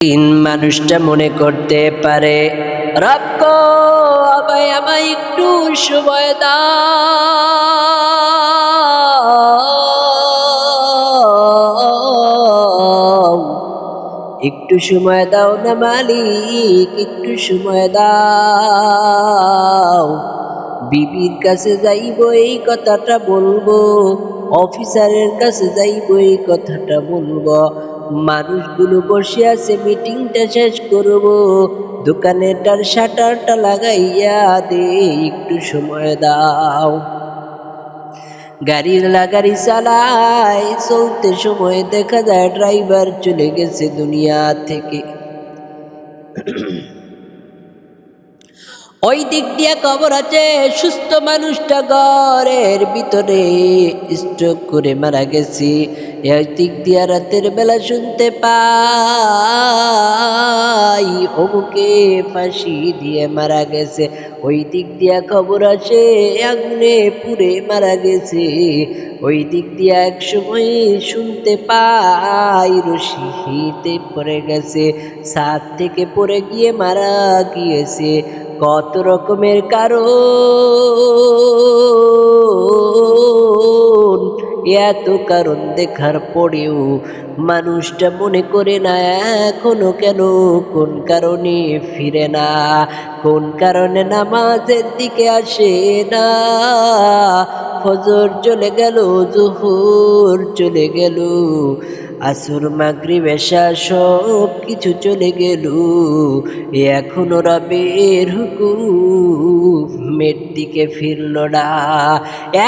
মানুষটা মনে করতে পারে রব গো আমায় একটু সময় দাও, একটু সময় দাও না মালিক, একটু সময় দাও। বিবির কাছে যাইবো এই কথাটা বলবো, অফিসারের কাছে যাইবো এই কথাটা বলবো, মানুষগুলো বসে আছে মিটিংটা শেষ করব, দোকানেরটার শাটারটা লাগাইয়া দে, একটু সময় দাও। গাড়ি চালায়, চলতে সময় দেখা যায় ড্রাইভার চলে গেছে দুনিয়া থেকে। ওই দিক দিয়ে খবর আছে সুস্থ মানুষটা ঘরের ভিতরে স্ট্রোক করে মারা গেছে। এই দিক দিয়ে রাতের বেলা শুনতে পাই অমুকে ফাঁসি দিয়ে মারা গেছে। ওই দিক দিয়া খবর আসে আগুনে পুড়ে মারা গেছে। ওই দিক দিয়ে এক সময় শুনতে পাই রশিতে পড়ে গেছে, ছাদ থেকে পড়ে গিয়ে মারা গিয়েছে। কত রকমের কারণ, এত কারণ দেখার পরেও মানুষটা মনে করে না এখনো কেন, কোন কারণে ফিরে না, কোন কারণে নামাজের দিকে আসে না। ফজর চলে গেল, জোহর চলে গেল, আসর মাগরিব এশা সব কিছু চলে গেল, এখনো রবের হুকুমের দিকে ফিরল না।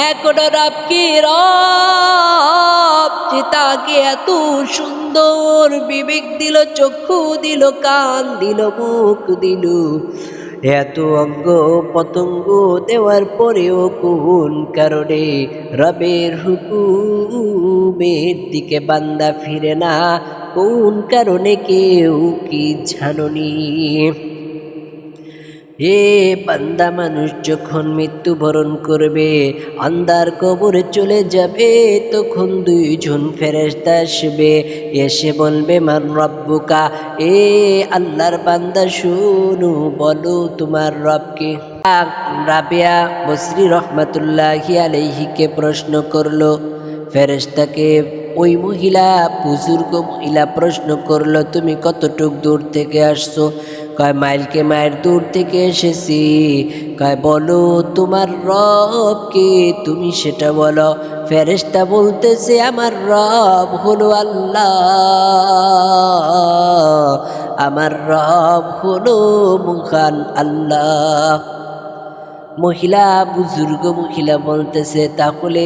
এখনো রব কি রব যে তাকে এত সুন্দর বিবেক দিল, চক্ষু দিল, কান দিল, মুখ দিল, এত অঙ্গ পতঙ্গ দেওয়ার পরেও কোন কারণে রবের হুকুমের দিকে বান্দা ফিরে না, কোন কারণে কেউ কি জাননি। এ বান্দা মানুষ যখন মৃত্যুবরণ করবে, আন্ধার কবরে চলে যাবে, তখন দুইজন ফেরেশতা আসবে, এসে বলবে মান রব্বুকা, এ আল্লাহর বান্দা শুনো, বলো তোমার রবকে। রাবিয়া বসরি রহমাতুল্লাহি আলাইহিকে প্রশ্ন করলো, ফেরেশতাকে ওই মহিলা, বুজুর্গ মহিলা প্রশ্ন করলো, তুমি কতটুক দূর থেকে আসছো? কয় মাইলকে মাইল দূর থেকে এসেছি। কয় বলো তোমার রব কে, তুমি সেটা বলো। ফেরেশতা বলতেছে আমার রব হলো আল্লাহ, আমার রব হলো মহান আল্লাহ। মহিলা, বুজুর্গ মহিলা বলতেছে তাহলে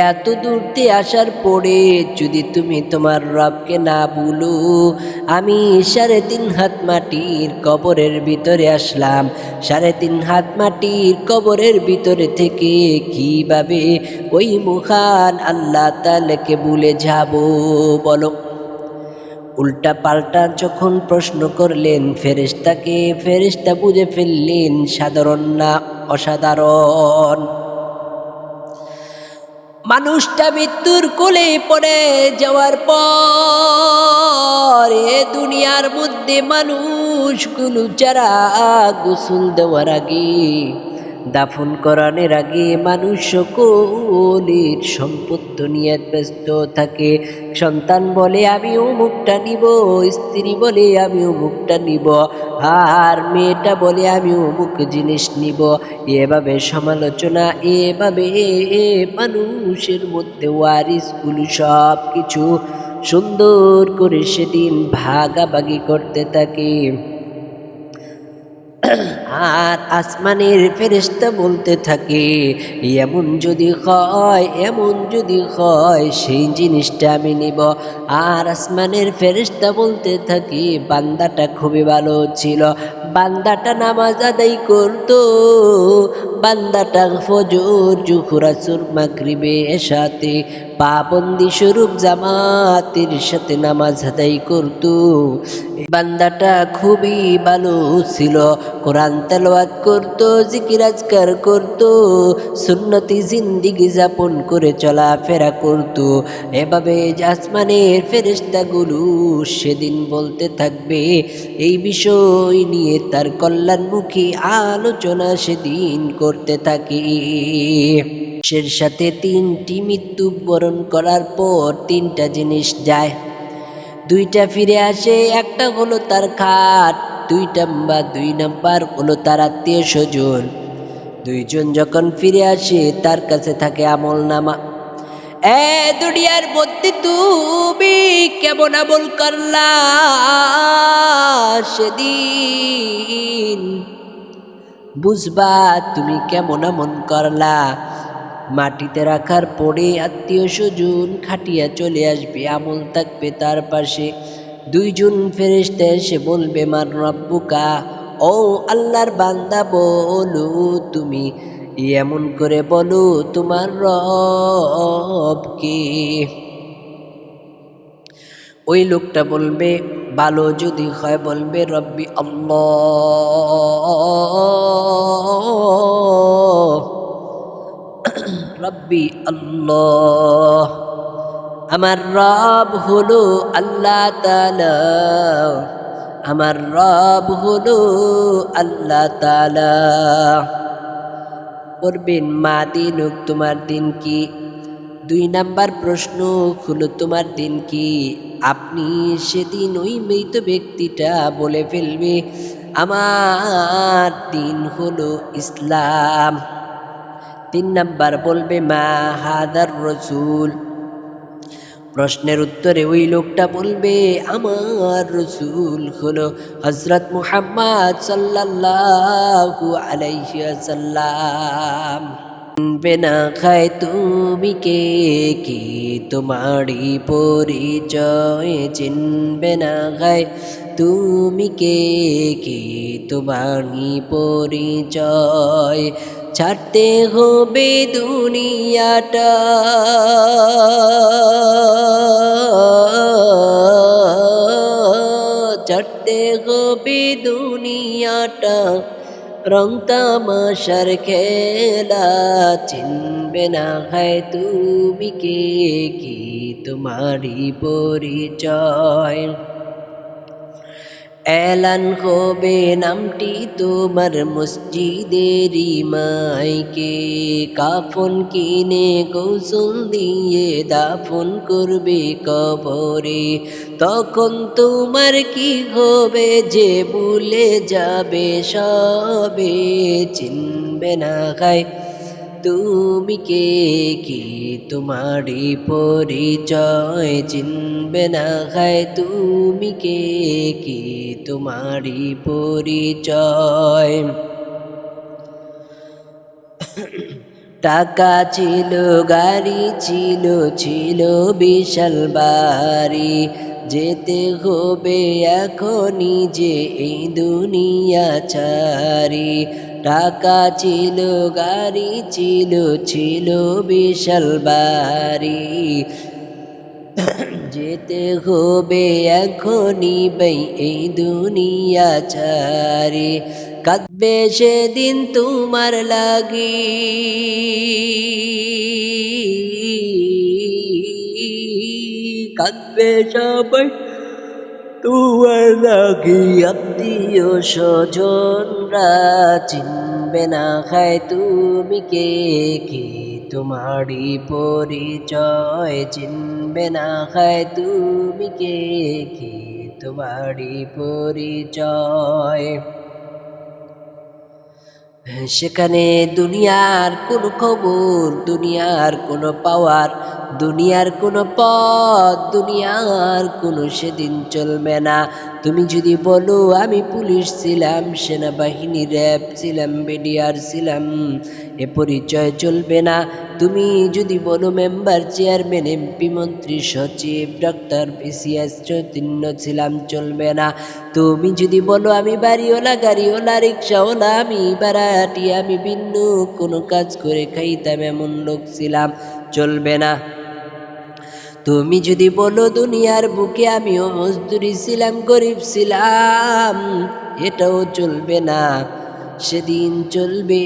এত দূরতে আসার পরে যদি তুমি তোমার রবকে না বলো, আমি 3.5 হাত মাটির কবরের ভিতরে আসলাম, 3.5 হাত মাটির কবরের ভিতরে থেকে কিভাবে ওই মহান আল্লাহ তাআলাকে ভুলে যাব বলো। উল্টা পাল্টা যখন প্রশ্ন করলেন ফেরেশতাকে, ফেরেশতা বুঝে ফেললেন সাধারণ না অসাধারণ। মানুষটা মৃত্যুর কোলে পড়ে যাওয়ার পর দুনিয়ার মধ্যে মানুষগুলো যারা গোসল দেওয়ার আগে, দাফন করানোর আগে মানুষ সকলের সম্পত্ত নিয়ে ব্যস্ত থাকে। সন্তান বলে আমি অমুকটা নিব, স্ত্রী বলে আমি অমুকটা নিব, আর মেয়েটা বলে আমি অমুক জিনিস নিব। এভাবে সমালোচনা, এভাবে মানুষের মধ্যে ওয়ারিসগুলো সব কিছু সুন্দর করে সেদিন ভাগাভাগি করতে থাকে। আর আসমানের ফেরেশতা বলতে থাকে এমন যদি হয়, এমন যদি হয় সেই জিনিসটা আমি নিব। আর আসমানের ফেরেশতা বলতে থাকে বান্দাটা খুবই ভালো ছিল, বান্দাটা নামাজ আদায় করতো, বান্দাটা ফজর জুহুর আসর মাগরিবে এশাতে পাবন্দি স্বরূপ জামাতের সাথে নামাজ আদায় করত। বান্দাটা খুবই ভালো ছিল, কোরআন তেলাওয়াত করত, জিকির আজকার করত, সুন্নতি জিন্দিগি যাপন করে চলাফেরা করত। এভাবে আসমানের ফেরেশতাগুলো সেদিন বলতে থাকবে, এই বিষয় নিয়ে তার কল্যাণমুখী আলোচনা সেদিন করতে থাকে। সে সাথে তিনটি মৃত্যুবরণ করার পর তিনটা জিনিস যায়, দুইটা ফিরে আসে। একটা হলো তার খাট, দুই নাম্বার হলো তার আত্মীয় স্বজন। দুইজন যখন ফিরে আসে তার কাছে থাকে আমল নামা। দুনিয়ার মধ্যে তুমি কেমন আমল করলা সেদিন বুঝবা তুমি কেমন আমল করলা। মাটিতে রাখার পরে আত্মীয় স্বজন খাটিয়া চলে আসবে, আমল থাকবে তার পাশে। দুইজন ফেরেশতা এসে বলবে, মান রব্বুকা, ও আল্লাহর বান্দা বলো তুমি, এমন করে বলো তোমার রব কে। ওই লোকটা বলবে, ভালো যদি হয় বলবে রব্বি আল্লাহ, রব্বি আল্লাহ, আমার রব হলো আল্লাহ তাআলা, আমার রব হলো আল্লাহ তাআলা। বলবেন, মা দিনুক, তোমার দিন কি? দুই নাম্বার প্রশ্ন হলো তোমার দিন কি? আপনি সেদিন ওই মৃত ব্যক্তিটা বলে ফেলবে, আমার দিন হলো ইসলাম। তিন নাম্বার বলবে, মা হাদার রসুল। প্রশ্নের উত্তরে ওই লোকটা বলবে, আমার রসুল হলো হযরত মুহাম্মদ সাল্লাল্লাহু আলাইহি ওয়াসাল্লাম। চিনবে না খায় তুমি কে, কি তোমারি পরিচয়, চিনবে না খায় তুমি কে, কি তোমারি পরিচয়। ছাড়তে হবে দুনিয়াটা, ছাড়তে হবে দুনিয়াটা, রং তামাশার খেলা। চিনবে না হয় তুমি কে, কি তোমারি পরিচয়। এলান হবে নামটি তোমার মসজিদেরই মাইকে, কাফন কিনে গোসল দিয়ে দাফন করবে কবরে। তখন তোমার কি হবে যে ভুলে যাবে সবে, চিনবে না খায় তুমি কে, কি তোমারি পরিচয়। চিনবে না খায় তুমি কে, কি তোমারি পরিচয়। টাকা ছিল, গাড়ি ছিল, ছিল বিশাল বাড়ি, যেতে হবে এখনই যে এই দুনিয়া ছাড়ি। টাকা ছিল, গাড়ি ছিল, ছিল বিশাল বাড়ি, যেতে হবে এখনই ভাই এই দুনিয়া ছাড়ি। কাঁদবে সেদিন তোমার লাগি, কাঁদবে সবাই তোমার লাগি। আত্মীয় স্বজনরা চিনবে না খায় তুমি কে, কি তোমারি পরিচয়। চিনবে না খায় তুমি কে, কি তোমারি পরিচয়। সেখানে দুনিয়ার কোনো খবর, দুনিয়ার কোনো পাওয়ার দুনিয়ার কোনো পথ, দুনিয়ার কোনো সেদিন চলবে না। তুমি যদি বলো আমি পুলিশ ছিলাম, সেনাবাহিনী, র্যাব ছিলাম, বিডিআর ছিলাম, এ পরিচয় চলবে না। তুমি যদি বলো মেম্বার, চেয়ারম্যান, এমপি, মন্ত্রী, সচিব, ডক্টর, বিসিএস চৈতন্য ছিলাম, চলবে না। তুমি যদি বলো আমি বাড়িওয়ালা, গাড়িওয়ালা, রিক্সাওয়ালা, আমি বারাটি, আমি ভিন্ন কোনো কাজ করে খাইতাম এমন লোক ছিলাম, চলবে না। তুমি যদি বলো দুনিয়ার বুকে আমিও মজদুরি ছিলাম, গরিব ছিলাম, এটাও চলবে না। সেদিন চলবে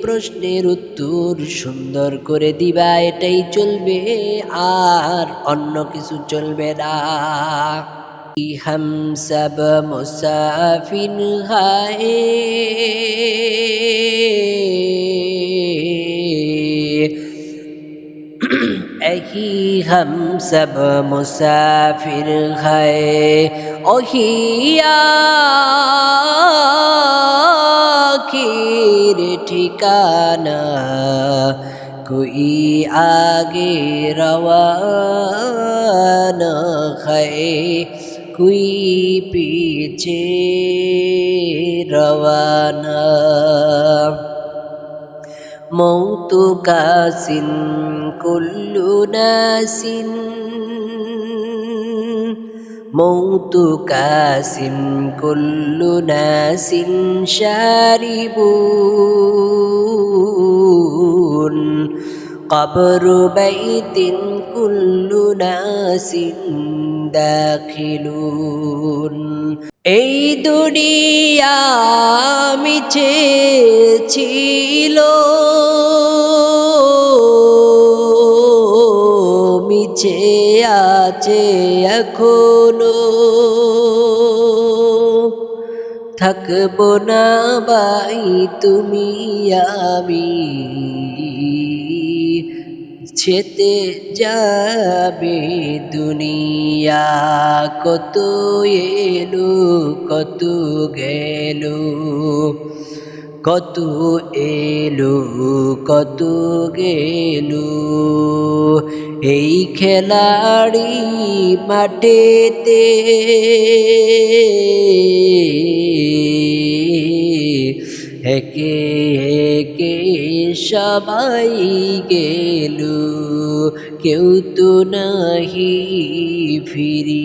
প্রশ্নের উত্তর সুন্দর করে দিবা, এটাই চলবে, আর অন্য কিছু চলবে না। हम सब मुसाफिर हैं, यही हम सब मुसाफिर हैं, वही आखिर ठिकाना, कोई आगे रवाना है, कोई पीछे रवाना। मौत कासिन कुल्लु नासिन, मौत कासिन कुल्लु नासिन शारिबून, कब्र बैतिन कुल्लु नासिन दाखिलून। এই দুনিয়া মিছে ছিল, মিছে আছে এখনো, থাকবো না ভাই তুমি আমি, ছেতে যাবে দুনিয়া। কত এলো কত গেল, কত এলো কত গেল, এই খেলাড়ি মাঠেতে একে একে সবাই গেল, কেউ তো নাহি ফিরি।